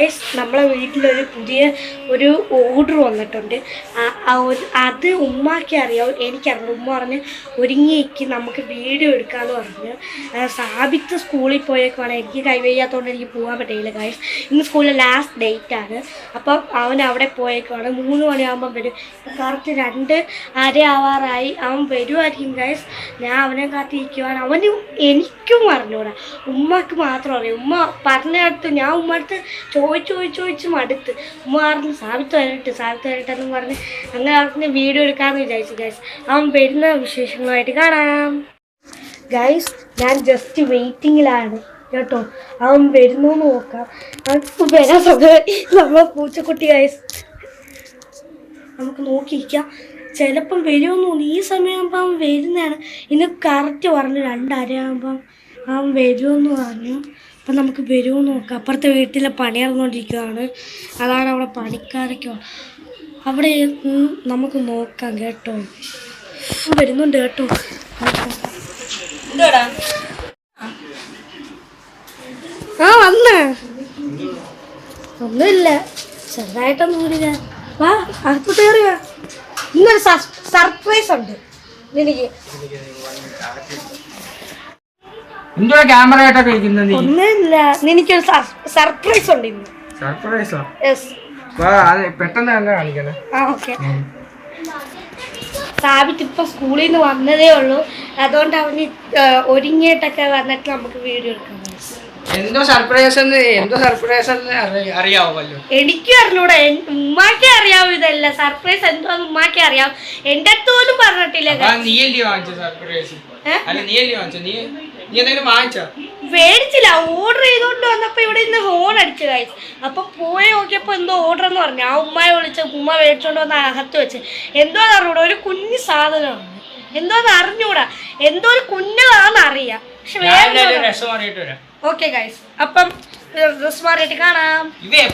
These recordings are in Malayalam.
ഗൈസ് നമ്മളെ വീട്ടിലൊരു പുതിയ ഒരു ഓർഡർ വന്നിട്ടുണ്ട്. അത് ഉമ്മാക്ക് അറിയാം, എനിക്കറിയാം. ഉമ്മ പറഞ്ഞ് ഒരുങ്ങിയേക്ക് നമുക്ക് വീഡിയോ എടുക്കാമെന്ന് പറഞ്ഞു. സാബിത്ത് സ്കൂളിൽ പോയേക്കുവാണ്. എനിക്ക് കൈവയ്യാത്തതുകൊണ്ട് എനിക്ക് പോകാൻ പറ്റില്ല ഗൈസ്. ഇന്ന് സ്കൂളിലെ ലാസ്റ്റ് ഡേറ്റ് ആണ്. അപ്പം അവൻ അവിടെ പോയേക്കുവാണ്. 3 മണിയാകുമ്പം വരും. കറക്റ്റ് 2:30 ആവാറായി. അവൻ വരുമായിരിക്കും ഗൈസ്. ഞാൻ അവനെ കാത്തിരിക്കുവാണ്. അവനും എനിക്കും പറഞ്ഞൂടാ, ഉമ്മക്ക് മാത്രം അറിയാം. ഉമ്മ പറഞ്ഞിടത്ത് ഞാൻ ഉമ്മടുത്ത് ചോദിച്ച് മടുത്ത്. ഉമ്മ പറഞ്ഞ് സാബിത്ത് വരട്ടെന്ന് പറഞ്ഞ് അങ്ങനെ അവർക്ക് വീഡിയോ എടുക്കാമെന്ന് വിചാരിച്ചു ഗൈസ്. അവൻ വരുന്ന വിശേഷങ്ങളുമായിട്ട് കാണാം ഗൈസ്. ഞാൻ ജസ്റ്റ് വെയിറ്റിങ്ങിലാണ് കേട്ടോ. അവൻ വരുന്നു നോക്കാം. അവൻ വരാൻ സമയം നമ്മളെ പൂച്ചക്കുട്ടി ഗൈസ്. നമുക്ക് നോക്കിയിരിക്കാം, ചിലപ്പം വരുമെന്ന് തോന്നി. ഈ സമയമാകുമ്പോൾ അവൻ വരുന്നതാണ്. ഇന്ന് കറക്റ്റ് പറഞ്ഞു 2:30 ആകുമ്പം അവൻ വരുമെന്ന് പറഞ്ഞു. അപ്പം നമുക്ക് വരുമെന്ന് നോക്കാം. അപ്പുറത്തെ വീട്ടിലെ പണി നടന്നുകൊണ്ടിരിക്കുകയാണ്. അതാണ് അവിടെ പണിക്കാരൊക്കെ അവിടെ. നമുക്ക് നോക്കാം കേട്ടോ. വരുന്നുണ്ട് കേട്ടോ. എന്തോടാ വന്നേ ഒന്നുമില്ല, ചെറുതായിട്ടൊന്നും കൂടില്ല. വാ അടുത്ത് കയറിയ. ഇന്നൊരു സർപ്രൈസ് ഉണ്ട് എനിക്ക്. ക്യാമറ ആയിട്ടൊക്കെ ഇരിക്കുന്നത് ഒന്നുമില്ല, എനിക്കൊരു സർപ്രൈസ് ഉണ്ട് ഇന്ന്. സർപ്രൈസോ? യെസ്. പെട്ടെന്ന് തന്നെ കാണിക്കണേ. ഓക്കെ. സാബിത്ത് ഇപ്പൊ സ്കൂളിൽ നിന്ന് വന്നതേ ഉള്ളൂ. അതുകൊണ്ട് അവന് ഒരുങ്ങിയിട്ടൊക്കെ വന്നിട്ട് നമുക്ക് വീഡിയോ എടുക്കാം. എന്തോ സർപ്രൈസ് അറിയാവല്ലോ. എനിക്കും അറിഞ്ഞൂടാ, ഉമ്മാക്കേ അറിയാവൂ. ഇതല്ല സർപ്രൈസ് എന്തോന്ന് ഉമ്മാക്കേ അറിയാം. എന്റെ അടുത്ത് പോലും പറഞ്ഞിട്ടില്ല. മേടിച്ചില്ല, ഓർഡർ ചെയ്തോണ്ട് വന്നപ്പോ ഇവിടെ ഇന്ന് ഹോൺ അടിച്ചു ഗൈസ്. അപ്പൊ പോയി നോക്കിയപ്പോ എന്തോ ഓർഡർ എന്ന് പറഞ്ഞു. ആ ഉമ്മയെ വിളിച്ച് ഉമ്മ മേടിച്ചോണ്ട് വന്ന് അകത്ത് വെച്ച്. എന്തോന്ന് അറിഞ്ഞൂടാ, ഒരു കുഞ്ഞു സാധനമാണ്. എന്തോന്ന് അറിഞ്ഞൂടാ, എന്തോ ഒരു കുഞ്ഞതാന്ന് അറിയാം. പക്ഷെ ഓക്കെ ഗൈസ്, അപ്പം ഡ്രസ് മാറിയിട്ട് കാണാം.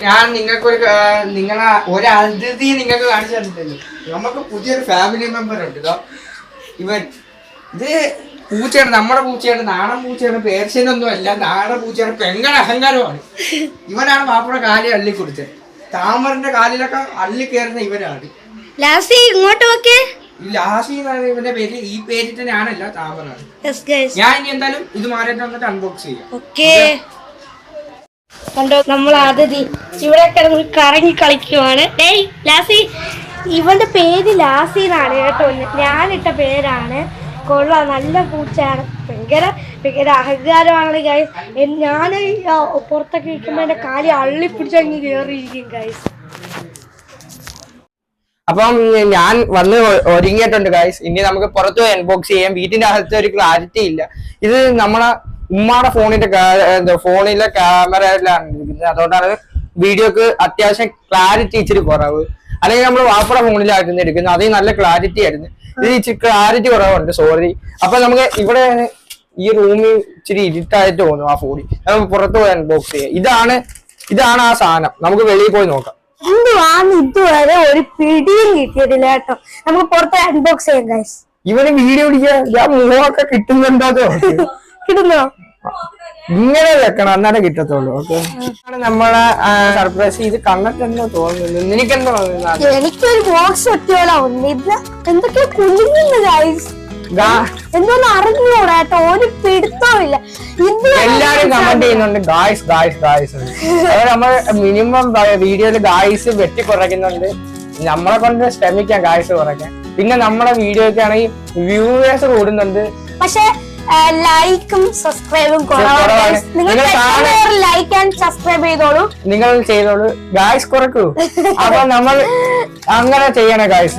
ഞാൻ നിങ്ങളെ ഒരു അതിഥി നിങ്ങൾക്ക് കാണിച്ചു തന്നിട്ടല്ലോ. നമുക്ക് പുതിയൊരു ഫാമിലി മെമ്പർ ഉണ്ട്. ഇവൻ ഇത് പൂച്ചയാണ്, നമ്മുടെ പൂച്ചയാണ്. നാടൻ പൂച്ചയാണ്, പേർഷ്യനൊന്നും അല്ല. നാടൻ പൂച്ചയാണ്, പെങ്ങന അഹങ്കാരമാണ്. ഇവനാണ് മാപ്പിള കാലി അള്ളി കൊടുത്തത്. താമറിന്റെ കാലിലൊക്കെ അള്ളി കയറുന്ന ഇവനാണ്. ഇങ്ങോട്ട് നോക്കേ. ലാസി ഇവന്റെ പേര് ഈ പേരിൽ തന്നെയാണല്ലോ, താമറാണ്. ഞാൻ ഇനി എന്തായാലും ഇത് മാറിയിട്ട് വന്നിട്ട് അൺബോക്സ് ചെയ്യാം. കണ്ടോ, നമ്മൾ അതിഥി ഇവിടെ കിടന്ന് കറങ്ങി കളിക്കുവാണ്. ഡേയ് ലാസി, ഇവന്റെ പേര് ലാസി എന്നാണ് കേട്ടോ. ഞാനിട്ട പേരാണ്. കൊള്ളാം, നല്ല പൂച്ചയാണ്. ഭയങ്കര അഹങ്കാരമാണ് ഗൈസ്. ഞാൻ പുറത്തൊക്കെ ഇരിക്കുമ്പോൾ എന്റെ കാലി അള്ളിപ്പിടിച്ചങ്ങ് കയറിയിരിക്കും ഗൈസ്. അപ്പം ഞാൻ വന്ന് ഒരുങ്ങിയിട്ടുണ്ട് ഗൈസ്. ഇനി നമുക്ക് പുറത്ത് പോയി അൺബോക്സ് ചെയ്യാം. വീട്ടിന്റെ അകത്ത് ഒരു ക്ലാരിറ്റി ഇല്ല. ഇത് നമ്മളെ ഉമ്മാടെ ഫോണിലെ ക്യാമറയിലാണ് ഇരിക്കുന്നത്. അതുകൊണ്ടാണ് വീഡിയോക്ക് അത്യാവശ്യം ക്ലാരിറ്റി ഇച്ചിരി കുറവ്. അല്ലെങ്കിൽ നമ്മൾ വാപ്പയുടെ ഫോണിലായിരുന്നു എടുക്കുന്നത്, അതിൽ നല്ല ക്ലാരിറ്റി ആയിരുന്നു. ഇത് ഇച്ചിരി ക്ലാരിറ്റി കുറവുണ്ട്, സോറി. അപ്പൊ നമുക്ക് ഇവിടെ ഈ റൂമിൽ ഇച്ചിരി ഇരുട്ടായിട്ട് തോന്നും ആ ഫോണിൽ. നമുക്ക് പുറത്ത് പോയി അൺബോക്സ് ചെയ്യാം. ഇതാണ് ആ സാധനം. നമുക്ക് വെളിയിൽ പോയി നോക്കാം. എന്തുവാന്ന് ഇതുവരെ ഒരു പിടിയും കിട്ടിയിട്ടില്ല കേട്ടോ. നമുക്ക് പുറത്ത് അൺബോക്സ് ചെയ്യാം ഗൈസ്. ഇവന് വീഡിയോ പിടിക്കാൻ ഞാൻ മുഖമൊക്കെ കിട്ടുന്നുണ്ടോ? കിട്ടുന്നോ? ഇങ്ങനെ വെക്കണം, അന്നേരം കിട്ടത്തുള്ളൂ. ഓക്കെ, നമ്മളെ സർപ്രൈസ്. ഇത് കണ്ടിട്ടെന്തോ തോന്നുന്നു. നിനക്കെന്തോ തോന്നുന്നു? എനിക്കൊരു ബോക്സ് ഒറ്റയോളം ഇത് എന്തൊക്കെയോ കുലുങ്ങുന്നു ഗൈസ്. എന്തോന്ന് അറിഞ്ഞൂടാ കേട്ടോ, ഒരു പിടുത്തമില്ല. എല്ലാരും കമന്റ് ചെയ്യുന്നുണ്ട് ഗായ്സ്. അതായത് നമ്മൾ മിനിമം വീഡിയോയില് ഗായ്സ് വെട്ടി കുറയ്ക്കുന്നുണ്ട്. നമ്മളെ കൊണ്ട് ശ്രമിക്കാം ഗായ്സ് കുറയ്ക്കാൻ. പിന്നെ നമ്മളെ വീഡിയോയ്ക്ക് ആണെങ്കിൽ വ്യൂവേഴ്സ് കൂടുന്നുണ്ട്. പക്ഷെ ലൈക്കും സബ്സ്ക്രൈബും കുറവാണ്. ലൈക്ക് ആൻഡ് സബ്സ്ക്രൈബ് ചെയ്തോളൂ. നിങ്ങൾ ചെയ്തോളൂ ഗായ്സ്, കുറക്കൂ. അപ്പൊ നമ്മൾ അങ്ങനെ ചെയ്യണേ ഗായ്സ്.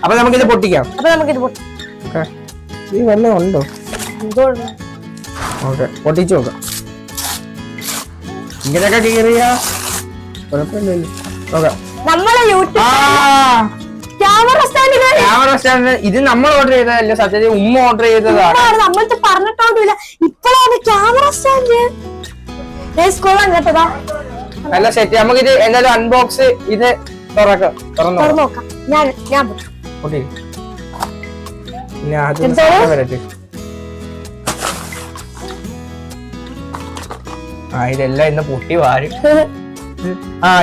അപ്പൊ നമുക്കിത് പൊട്ടിക്കാം. ഈ വല്ലതും ഉണ്ടോ? ഓക്കെ, പൊട്ടിച്ചു നോക്കാം. ഇങ്ങനെയൊക്കെ കീറിയാ കുഴപ്പമില്ലല്ലോ. നമ്മളെ ക്യാമറ സ്റ്റാൻഡ് ഇത് നമ്മൾ ഓർഡർ ചെയ്തതല്ല, സത്യത്തിൽ ഉമ്മ ഓർഡർ ചെയ്തതാണ്. നമ്മൾക്ക് പറഞ്ഞിട്ടൊന്നുമില്ല. ഇപ്പോഴാണ് ക്യാമറ സ്റ്റാൻഡ് കേട്ടതാ. നല്ല സെറ്റ്. നമുക്കിത് എന്തായാലും അൺബോക്സ് ഇത് തുറന്നു നോക്കാം. പിന്നെ അത് വരട്ടെ. ഇതെല്ലാം ഇന്ന് പൊട്ടി വാരി.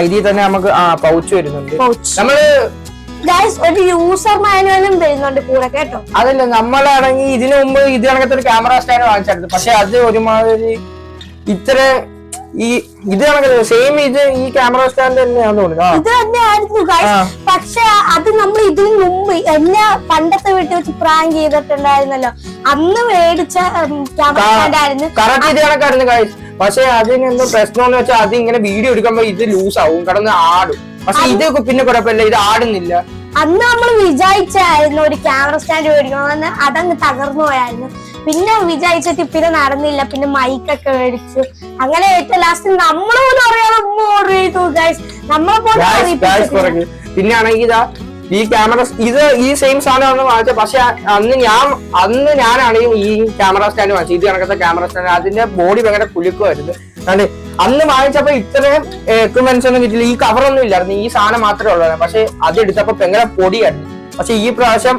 ഇതിൽ തന്നെ നമുക്ക് പൗച്ച് വരുന്നുണ്ട്. നമ്മള് ഒരു യൂസർ മാനുവലും വരുന്നുണ്ട് കൂടെ കേട്ടോ. അതല്ല, നമ്മളാണെങ്കിൽ ഇതിനു മുമ്പ് ഇത് കണക്കത്തെ ഒരു ക്യാമറ സ്റ്റാൻഡ് വാങ്ങിച്ചായിരുന്നു. പക്ഷെ അത് ഒരുമാതിരി ഇത്ര ഇത് കണക്കത്തെ സെയിം ഈ ക്യാമറ സ്റ്റാൻഡ് തന്നെയാന്ന് തോന്നുന്നു. ഇത് തന്നെയായിരുന്നു പക്ഷെ അത് നമ്മൾ ഇതിനു മുമ്പ് എന്നെ പണ്ടത്തെ വീട്ടിൽ വെച്ച് പ്രാങ്ക് ചെയ്തിട്ടുണ്ടായിരുന്നല്ലോ, അന്ന് മേടിച്ച ക്യാമറ സ്റ്റാൻഡ് ആയിരുന്നു. കറക്റ്റ് ഇത് കണക്കായിരുന്നു ഗൈസ്. പക്ഷെ അതിന് എന്തോ പ്രശ്നം വെച്ചാൽ അത് ഇങ്ങനെ വീഡിയോ എടുക്കുമ്പോ ഇത് ലൂസ് ആവും, കിടന്ന് ആടും. പക്ഷെ ഇത് പിന്നെ കുഴപ്പമില്ല, ഇത് ആടുന്നില്ല. അന്ന് നമ്മൾ വിചാരിച്ചായിരുന്നു ഒരു ക്യാമറ സ്റ്റാൻഡ് മേടിക്കണമെന്ന്, അതങ്ങ് തകർന്നു പോയായിരുന്നു. പിന്നെ വിചാരിച്ചിട്ട് പിന്നെ നടന്നില്ല. പിന്നെ മൈക്കൊക്കെ മേടിച്ചു. അങ്ങനെ ഏറ്റവും ലാസ്റ്റ് നമ്മളോട് അറിയാതെ ഓർഡർ ചെയ്തു ഗൈസ്. നമ്മളെ പിന്നെ ആണെങ്കിൽ ഇതാ ഈ ക്യാമറ ഈ സെയിം സാധനമാണ് വാങ്ങിച്ചത്. പക്ഷെ അന്ന് ഞാനാണെങ്കിൽ ഈ ക്യാമറ സ്റ്റാൻഡ് വാങ്ങിച്ചത്. ഇത് കണക്കത്തെ ക്യാമറ സ്റ്റാൻഡ്, അതിന്റെ ബോഡി ഭയങ്കര കുലുക്കുമായിരുന്നു. അതുകൊണ്ട് അന്ന് വാങ്ങിച്ചപ്പോ ഇത്രയും എക്യുപ്മെന്റ്സ് ഒന്നും കിട്ടില്ല. ഈ കവറൊന്നും ഇല്ലായിരുന്നു, ഈ സാധനം മാത്രമേ ഉള്ളൂ. പക്ഷെ അത് എടുത്തപ്പോ ഭയങ്കര പൊടിയായിരുന്നു. പക്ഷെ ഈ പ്രാവശ്യം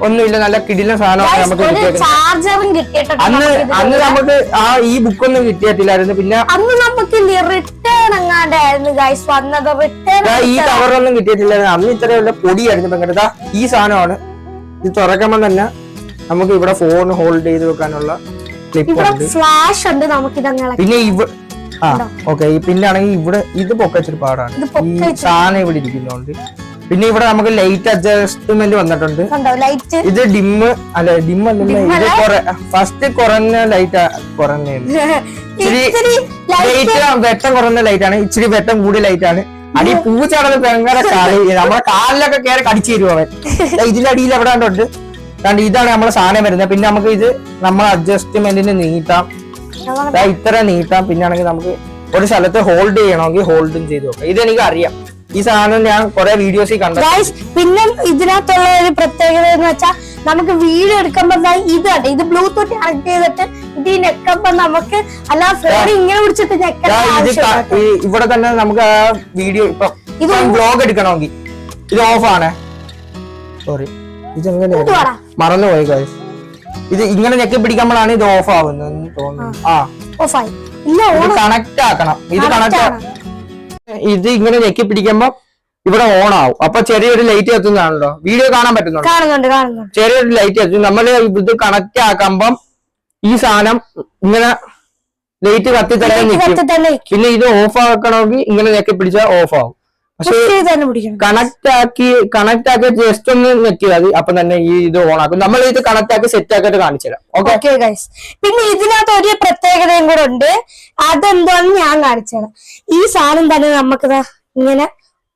ഒന്നുമില്ല, നല്ല കിടിലൻ സാധനമാണ് നമുക്ക് അന്ന് നമുക്ക് ഈ ബുക്കൊന്നും കിട്ടിയിട്ടില്ലായിരുന്നു. പിന്നെ അന്ന് നമുക്ക് റിട്ടേൺ എങ്ങാണ്ടായിരുന്നു ഗൈസ് വന്നത്. ഈ കവറൊന്നും കിട്ടിയിട്ടില്ലായിരുന്നു. അന്ന് ഇത്രയുള്ള പൊടിയായിരുന്നു ഭയങ്കര. ഈ സാധനമാണ്. ഇത് തുറക്കുമ്പോ തന്നെ നമുക്ക് ഇവിടെ ഫോൺ ഹോൾഡ് ചെയ്ത് വെക്കാനുള്ള ക്ലിപ്പ് ഉണ്ട്, ഫ്ലാഷ് ഉണ്ട്. നമുക്ക് പിന്നെ ഓക്കെ. പിന്നെ ആണെങ്കിൽ ഇവിടെ ഇത് പൊക്കച്ചിരി പാടാണ്, ഈ സാധനം ഇവിടെ ഇരിക്കുന്നുണ്ട്. പിന്നെ ഇവിടെ നമുക്ക് ലൈറ്റ് അഡ്ജസ്റ്റ്മെന്റ് വന്നിട്ടുണ്ട്. ഇത് ഡിമ്മ് അല്ല, ഡിം അല്ലല്ലോ, ഇത് ഫസ്റ്റ് കുറഞ്ഞ ലൈറ്റ് ഇച്ചിരി ലൈറ്റ് വെട്ടം കുറഞ്ഞ ലൈറ്റ് ആണ്, ഇച്ചിരി വെട്ടം കൂടിയ ലൈറ്റ് ആണ്. അടി പൂച്ചാടത് ഭയങ്കര കളി, നമ്മളെ കാലിലൊക്കെ കയറി കടിച്ചു തരും അവൻ. ഇതിന്റെ അടിയിൽ എവിടെ ഉണ്ട്. കാരണം ഇതാണ് നമ്മളെ സാധനം വരുന്നത്. പിന്നെ നമുക്ക് ഇത് നമ്മളെ അഡ്ജസ്റ്റ്മെന്റിന് നീട്ടാം, ഇത്ര നീട്ടാം. പിന്നെ ആണെങ്കിൽ നമുക്ക് ഒരു സ്ഥലത്ത് ഹോൾഡ് ചെയ്യണമെങ്കിൽ ഹോൾഡും ചെയ്ത് നോക്കാം. ഇതെനിക്ക് അറിയാം, ഈ സാധനം ഞാൻ കുറെ വീഡിയോസിൽ കണ്ടു. പിന്നെ ഇതിനകത്തുള്ള ഒരു പ്രത്യേകത എന്ന് വെച്ചാൽ നമുക്ക് വീഡിയോ എടുക്കുമ്പോ ഇത് ബ്ലൂടൂത്ത് കണക്ട് ചെയ്തിട്ട് ഇത് നെക്കുമ്പോ നമുക്ക് അല്ല ഫോൺ ഇങ്ങനെ പിടിച്ചിട്ട് നെക്കാൻ. ഇവിടെ തന്നെ നമുക്ക് ആ വീഡിയോ ഇപ്പൊ വ്ലോഗ് എടുക്കണമെങ്കിൽ ഇത് ഓഫ് ആണ്. സോറി, ഇതെങ്ങനെ മറന്നുപോയി ഗൈസ്. ഇത് ഇങ്ങനെ ഞെക്കി പിടിക്കുമ്പോഴാണ് ഇത് ഓഫ് ആവുന്നത് തോന്നുന്നു. കണക്ട് ആക്കണം. ഇത് കണക്ട് ഇത് ഇങ്ങനെ ഞെക്കി പിടിക്കുമ്പോ ഇവിടെ ഓൺ ആവും. അപ്പൊ ചെറിയൊരു ലൈറ്റ് കത്തുന്നതാണല്ലോ, വീഡിയോ കാണാൻ പറ്റുന്നുണ്ട്. ചെറിയൊരു ലൈറ്റ് കത്തും. നമ്മള് ഇത് കണക്ട് ആക്കുമ്പം ഈ സാധനം ഇങ്ങനെ ലൈറ്റ് കത്തി തന്നെ നിൽക്കും. പിന്നെ ഇത് ഓഫ് ആക്കണമെങ്കിൽ ഇങ്ങനെ ഞെക്കി പിടിച്ചാൽ ഓഫ് ആവും. പക്ഷെ കണക്ട് ആക്കി ജസ്റ്റ് ഒന്ന് നെറ്റിയാൽ മതി, അപ്പൊ തന്നെ ഈ ഇത് ഓൺ ആക്കും. നമ്മൾ ഇത് കണക്ട് ആക്കി സെറ്റ് ആക്കിയിട്ട് കാണിച്ചു തരാം. Okay guys. പിന്നെ ഇതിനകത്ത് ഒരു പ്രത്യേകതയും കൂടെ ഉണ്ട്. അതെന്താണെന്ന് ഞാൻ കാണിച്ചു തരാം. ഈ സാധനം തന്നെ നമുക്ക് ഇങ്ങനെ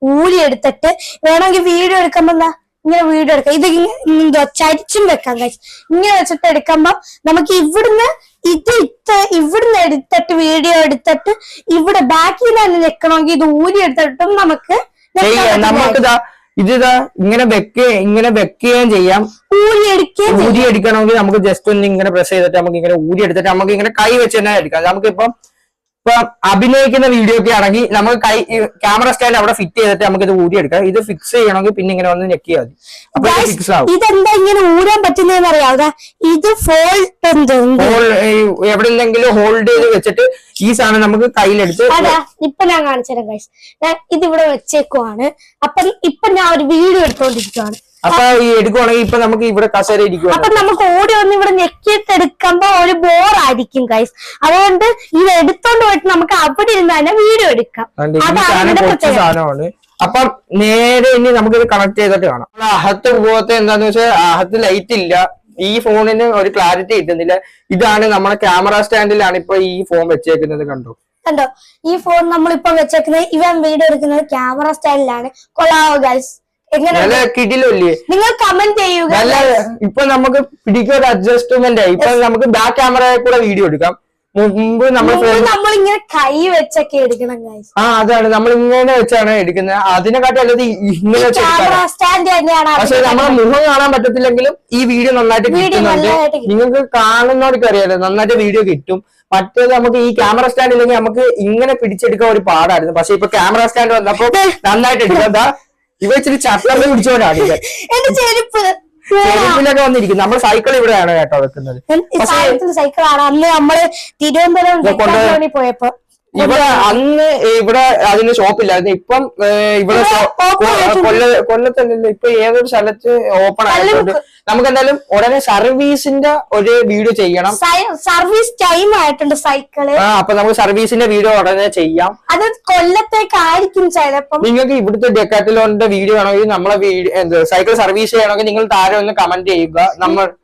ഊരി എടുത്തിട്ട് വേണമെങ്കിൽ വീഡിയോ എടുക്കുമ്പോ ഇങ്ങനെ വീഡിയോ എടുക്കാം. ഇത് എന്തോ ചരിച്ചും വെക്കാം ഗൈസ്. ഇങ്ങനെ വെച്ചിട്ട് എടുക്കുമ്പോ നമുക്ക് ഇവിടുന്ന് ഇവിടുന്ന് എടുത്തിട്ട് വീഡിയോ എടുത്തിട്ട് ഇവിടെ ബാക്കിൽ തന്നെ നിൽക്കണമെങ്കിൽ ഇത് ഊരി എടുത്തിട്ടും നമുക്ക് ഇതിതാ ഇങ്ങനെ വെക്കുകയും ചെയ്യാം. ഊരി എടുക്കണമെങ്കിൽ നമുക്ക് ജസ്റ്റ് ഒന്ന് ഇങ്ങനെ പ്രസ് ചെയ്തിട്ട് നമുക്ക് ഇങ്ങനെ ഊരി എടുത്തിട്ട് നമുക്ക് ഇങ്ങനെ കൈ വെച്ച് തന്നെ എടുക്കാം. നമുക്കിപ്പം അഭിനയിക്കുന്ന വീഡിയോ ഒക്കെ ആണെങ്കിൽ നമുക്ക് ക്യാമറ സ്റ്റാൻഡ് അവിടെ ഫിറ്റ് ചെയ്തിട്ട് നമുക്ക് ഇത് ഊരി എടുക്കാം. ഇത് ഫിക്സ് ചെയ്യണമെങ്കിൽ പിന്നെ ഇങ്ങനെ വന്ന് ഞെക്കിയാൽ മതി, അപ്പൊ ഫിക്സ് ആവും. ഇതെന്താ ഇങ്ങനെ ഊരാൻ പറ്റുന്നതെന്ന് അറിയാതെ ഇത് എവിടെന്നെങ്കിലും ഹോൾഡ് ചെയ്ത് വെച്ചിട്ട് ഈ സാധനം നമുക്ക് കയ്യിലെടുത്ത് ഇപ്പൊ ഞാൻ കാണിച്ചുതരാം ഗൈസ്. ഇതിവിടെ വെച്ചേക്കുവാണ്. ഇപ്പൊ ഞാൻ ഒരു വീഡിയോ എടുത്തോണ്ടിരിക്കുവാണ്. അപ്പൊ ഈ എടുക്കുവാണെങ്കിൽ ഇപ്പൊ നമുക്ക് ഇവിടെ കസേര ഇരിക്കും. അപ്പൊ നമുക്ക് ഓടി വന്ന് ഇവിടെ ഞെക്കിയിട്ട് എടുക്കുമ്പോ ഒരു ബോറായിരിക്കും ഗൈസ്. അതുകൊണ്ട് ഇത് എടുത്തോണ്ട് പോയിട്ട് നമുക്ക് അവിടെ ഇരുന്ന് തന്നെ വീഡിയോ എടുക്കാം. സാധനമാണ്. അപ്പം നേരെ ഇനി നമുക്ക് ഇത് കണക്ട് ചെയ്തിട്ട് കാണാം. അകത്ത് പോകത്തെ എന്താന്ന് വെച്ചാൽ അകത്ത് ലൈറ്റ് ഇല്ല, ഈ ഫോണിന് ഒരു ക്ലാരിറ്റി കിട്ടുന്നില്ല. ഇതാണ് നമ്മുടെ ക്യാമറ സ്റ്റാൻഡിലാണ് ഇപ്പൊ ഈ ഫോൺ വെച്ചേക്കുന്നത്. കണ്ടോ ഈ ഫോൺ നമ്മളിപ്പോ വെച്ചേക്കുന്നത്, ഇവൻ വീഡിയോ എടുക്കുന്നത് ക്യാമറ സ്റ്റാൻഡിലാണ്. കൊള്ളാവോ ഗൈസ്? കിടിലല്ലേ? നിങ്ങൾ കമന്റ് ചെയ്യുക. ഇപ്പൊ നമുക്ക് പിടിക്കൊരു അഡ്ജസ്റ്റ്മെന്റ് ആയി. ഇപ്പൊ നമുക്ക് ബാക്ക് ക്യാമറയിൽ കൂടെ വീഡിയോ എടുക്കാം. മുമ്പ് നമ്മളിങ്ങനെ കൈ വെച്ചൊക്കെ എടുക്കണം. അതാണ് നമ്മൾ ഇങ്ങനെ വെച്ചാണ് എടുക്കുന്നത്. അതിനെക്കാട്ടി അല്ലാതെ ഇങ്ങനെ പക്ഷെ നമ്മളെ മുഖം കാണാൻ പറ്റത്തില്ലെങ്കിലും ഈ വീഡിയോ നന്നായിട്ട് കിട്ടുന്നുണ്ട്. നിങ്ങൾക്ക് കാണുന്നവർക്ക് അറിയാലോ, നന്നായിട്ട് വീഡിയോ കിട്ടും. മറ്റേത് നമുക്ക് ഈ ക്യാമറ സ്റ്റാൻഡ് ഇല്ലെങ്കിൽ നമുക്ക് ഇങ്ങനെ പിടിച്ചെടുക്കാൻ ഒരു പാടായിരുന്നു. പക്ഷെ ഇപ്പൊ ക്യാമറ സ്റ്റാൻഡ് വന്നപ്പോ നന്നായിട്ട് എടുക്കാം. ഇവ ഇച്ചിരി ചട്ടം പിടിച്ചവരാണ്. ചെരുപ്പിലൊക്കെ വന്നിരിക്കും. നമ്മൾ സൈക്കിൾ ഇവിടെയാണ് കേട്ടോ വെക്കുന്നത്. സൈക്കിളാണ് അന്ന് നമ്മള് തിരുവനന്തപുരം പോയപ്പോ ഇവിടെ അന്ന് ഇവിടെ അതിന് ഷോപ്പില്ലായിരുന്നു. ഇപ്പം ഇവിടെ കൊല്ലത്തല്ലല്ലോ, ഇപ്പൊ ഏതൊരു സ്ഥലത്ത് ഓപ്പൺ ആയിട്ടുണ്ട്. നമുക്ക് എന്തായാലും ഉടനെ സർവീസിന്റെ ഒരു വീഡിയോ ചെയ്യണം. സർവീസ് ടൈം ആയിട്ടുണ്ട് സൈക്കിള്. അപ്പൊ നമുക്ക് സർവീസിന്റെ വീഡിയോ ഉടനെ ചെയ്യാം. അത് കൊല്ലത്തേക്കായിരിക്കും ചിലപ്പം. നിങ്ങൾക്ക് ഇവിടുത്തെ ഡെക്കാത്തലോണിന്റെ വീഡിയോ വേണമെങ്കിൽ നമ്മളെ സൈക്കിൾ സർവീസ് ചെയ്യണമെങ്കിൽ നിങ്ങൾ താഴെ ഒന്ന് കമന്റ് ചെയ്യുക.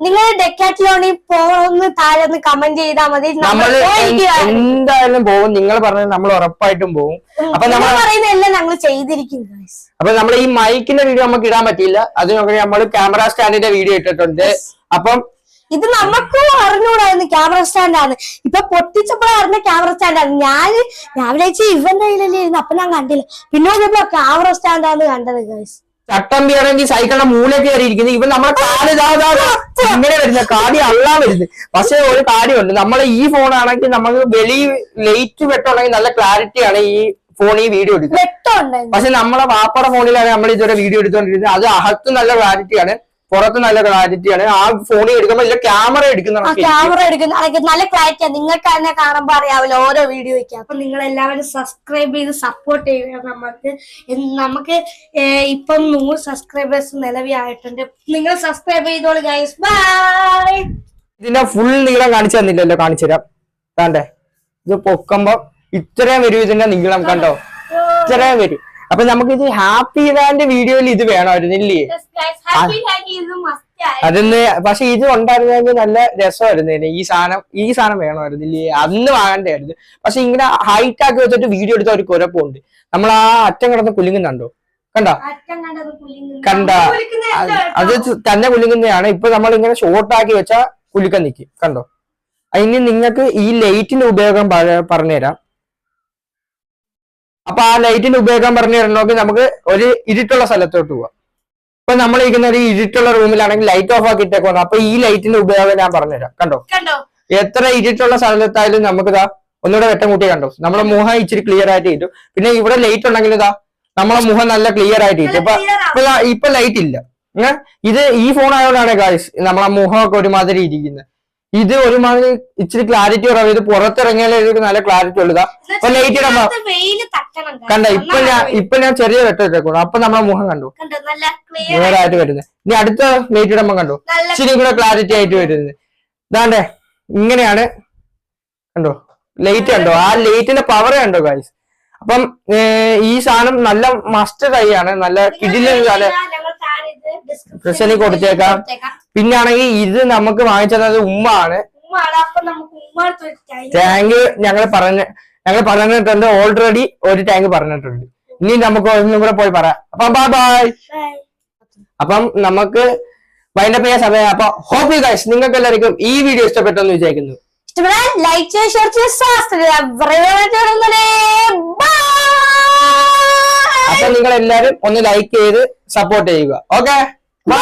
നിങ്ങൾ ഡെക്കാത്തലോണിൽ പോകുന്ന താഴെ ഒന്ന് കമന്റ് ചെയ്താൽ മതി. നമ്മൾ എന്തായാലും പോകും. നിങ്ങൾ പറഞ്ഞത് നമ്മൾ ഉറപ്പായിട്ടും പോകും. അപ്പൊ നമ്മൾ പറയുന്നതെല്ലാം ഞങ്ങൾ ചെയ്തിരിക്കും. അപ്പൊ നമ്മൾ ഈ മൈക്കിന്റെ വീഡിയോ നമുക്ക് ഇടാൻ പറ്റിയില്ല. അതിനൊക്കെ നമ്മൾ ക്യാമറ സ്റ്റാൻഡിന്റെ വീഡിയോ ഇട്ടിട്ടുണ്ട്. അപ്പം ഇത് നമുക്കും അറിഞ്ഞൂടായിരുന്നു ക്യാമറ സ്റ്റാൻഡാണ്. ഇപ്പൊ പൊട്ടിച്ചപ്പോഴായിരുന്നു ക്യാമറ സ്റ്റാൻഡാണ്. ഞാൻ വിചാരിച്ചു ഇവന്റെ കയ്യിലല്ലേ ഇരുന്നു, അപ്പൊ ഞാൻ കണ്ടില്ല. പിന്നെ ക്യാമറ സ്റ്റാൻഡാണ് കണ്ടത് ഗൈസ്. ചട്ടമ്പി ആണെങ്കിൽ സൈക്കിളിന്റെ മൂലൊക്കെ കയറിയിരിക്കുന്നത്. ഇവൻ നമ്മളെ കാല് ഇങ്ങനെ വരുന്നത്, കാടി അള്ളാൻ വരുന്നത്. പക്ഷെ ഒരു കാര്യമുണ്ട്, നമ്മളെ ഈ ഫോണാണെങ്കിൽ നമുക്ക് വെളി ലൈറ്റ് വെട്ടമുണ്ടെങ്കിൽ നല്ല ക്ലാരിറ്റിയാണ് ഈ ഫോൺ ഈ വീഡിയോ എടുക്കുന്നത്. പക്ഷെ നമ്മളെ വാപ്പയുടെ ഫോണിലാണ് നമ്മൾ ഇതുവരെ വീഡിയോ എടുത്തോണ്ടിരുന്നത്. അത് അകത്ത് നല്ല ക്ലാരിറ്റിയാണ്, പുറത്ത് നല്ല ക്ലാരിറ്റിയാണ്. ആ ഫോണിൽ എടുക്കുമ്പോൾ ഇല്ല ക്യാമറ എടുക്കുന്ന നല്ല ക്ലാരിറ്റിയാണ്. നിങ്ങൾക്ക് തന്നെ കാണുമ്പോ അറിയാവില്ല ഓരോ വീഡിയോ വയ്ക്കാം. അപ്പൊ നിങ്ങൾ എല്ലാവരും സബ്സ്ക്രൈബ് ചെയ്ത് സപ്പോർട്ട് ചെയ്യുക. നമുക്ക് ഇപ്പം 100 സബ്സ്ക്രൈബേഴ്സ് നിലവിലായിട്ടുണ്ട്. നിങ്ങൾ സബ്സ്ക്രൈബ് ചെയ്തോളൂ ഗൈസ്. ബൈ. ഇതിന്റെ ഫുൾ നീളം കാണിച്ചു തന്നില്ലല്ലോ, കാണിച്ചു തരാം. താണ്ടേ ഇത് പൊക്കുമ്പോ ഇത്രയും വരും. ഇതിന്റെ നീളം കണ്ടോ, ഇത്രയും വരും. അപ്പൊ നമുക്ക് ഇത് ഹാപ്പി ലാൻഡ് വീഡിയോയിൽ ഇത് വേണമായിരുന്നില്ലേ? അതിന്ന് പക്ഷെ ഇത് ഉണ്ടായിരുന്നെങ്കിൽ നല്ല രസമായിരുന്നേനെ. ഈ സാധനം വേണമായിരുന്നില്ലേ? അന്ന് വാങ്ങണ്ടായിരുന്നു. പക്ഷെ ഇങ്ങനെ ഹൈറ്റ് ആക്കി വെച്ചിട്ട് വീഡിയോ എടുത്ത ഒരു കുഴപ്പമുണ്ട്. നമ്മൾ ആ അറ്റം കിടന്ന് കുലുങ്ങുന്നുണ്ടോ? കണ്ട അത് തന്നെ കുലുങ്ങുന്നതാണ്. ഇപ്പൊ നമ്മൾ ഇങ്ങനെ ഷോർട്ട് ആക്കി വെച്ചാ കുലുക്കം നിൽക്കും. കണ്ടോ? അതിന് നിങ്ങൾക്ക് ഈ ലൈറ്റിന്റെ ഉപയോഗം പറഞ്ഞുതരാം. അപ്പൊ ആ ലൈറ്റിന്റെ ഉപയോഗം പറഞ്ഞു തരണമെങ്കിൽ നമുക്ക് ഒരു ഇരുട്ടുള്ള സ്ഥലത്തോട്ട് പോവാം. ഇപ്പൊ നമ്മൾ ഇരിക്കുന്ന ഒരു ഇരുട്ടുള്ള റൂമിലാണെങ്കിൽ ലൈറ്റ് ഓഫ് ആക്കി ഇട്ടേക്കോണം. അപ്പൊ ഈ ലൈറ്റിന്റെ ഉപയോഗം ഞാൻ പറഞ്ഞുതരാം. കണ്ടോ? എത്ര ഇരുട്ടുള്ള സ്ഥലത്തായാലും നമുക്ക് ഇതാ ഒന്നുകൂടെ വെട്ടം കൂട്ടി കണ്ടോ? നമ്മളെ മുഖം ഇച്ചിരി ക്ലിയർ ആയിട്ട് കിട്ടും. പിന്നെ ഇവിടെ ലൈറ്റ് ഉണ്ടെങ്കിൽ ഇതാ നമ്മളെ മുഖം നല്ല ക്ലിയർ ആയിട്ട് കിട്ടും. ഇപ്പൊ ലൈറ്റ് ഇല്ല. ഇത് ഈ ഫോൺ ആയതുകൊണ്ടാണ് ഗായ്സ് നമ്മളെ മുഖമൊക്കെ ഒരുമാതിരി ഇരിക്കുന്നത്. ഇത് ഒരുമാതിരി ഇച്ചിരി ക്ലാരിറ്റി കുറവ്. ഇത് പുറത്തിറങ്ങിയാലേ നല്ല ക്ലാരിറ്റി ഉള്ളതാ. അപ്പൊ ലൈറ്റ് ഇടുമ്പോ കണ്ട ഇപ്പൊ ഞാൻ ചെറിയ വെട്ടം ഇട്ടേക്കണം. അപ്പൊ നമ്മളെ മുഖം കണ്ടു ക്ലിയർ ആയിട്ട് വരുന്നത്. ഇനി അടുത്ത ലൈറ്റ് ഇടുമ്പോ കണ്ടു ഇച്ചിരി കൂടെ ക്ലാരിറ്റി ആയിട്ട് വരുന്നത്. ഇതാണ്ടേ ഇങ്ങനെയാണ്. കണ്ടോ ലൈറ്റ് കണ്ടോ? ആ ലൈറ്റിന്റെ പവർ കണ്ടോ ഗൈസ്? അപ്പം ഈ സാധനം നല്ല മസ്റ്റ് ട്രൈ ആണ്. നല്ല കിടിലൻ ഡിസ്ക്രിപ്ഷനിൽ കൊടുത്തേക്കാം. പിന്നാണെങ്കിൽ ഇത് നമുക്ക് വാങ്ങിച്ചത് ഉമ്മാണ്. ടാങ്ക് ഞങ്ങൾ പറഞ്ഞിട്ടുണ്ട്. ഓൾറെഡി ഒരു ടാങ്ക് പറഞ്ഞിട്ടുണ്ട്. ഇനി നമുക്ക് ഒന്നും കൂടെ പോയി പറയാം. അപ്പം ബൈ. അപ്പം നമുക്ക് വൈൻഡപ്പ് ചെയ്യാൻ സമയം. അപ്പൊ ഹോപ്പ് യു ഗൈസ് നിങ്ങൾക്ക് എല്ലാവർക്കും ഈ വീഡിയോ ഇഷ്ടപ്പെട്ടെന്ന് വിചാരിക്കുന്നു. ലൈക്ക് അപ്പൊ നിങ്ങൾ എല്ലാരും ഒന്ന് ലൈക്ക് ചെയ്ത് സപ്പോർട്ട് ചെയ്യുക. Okay bye.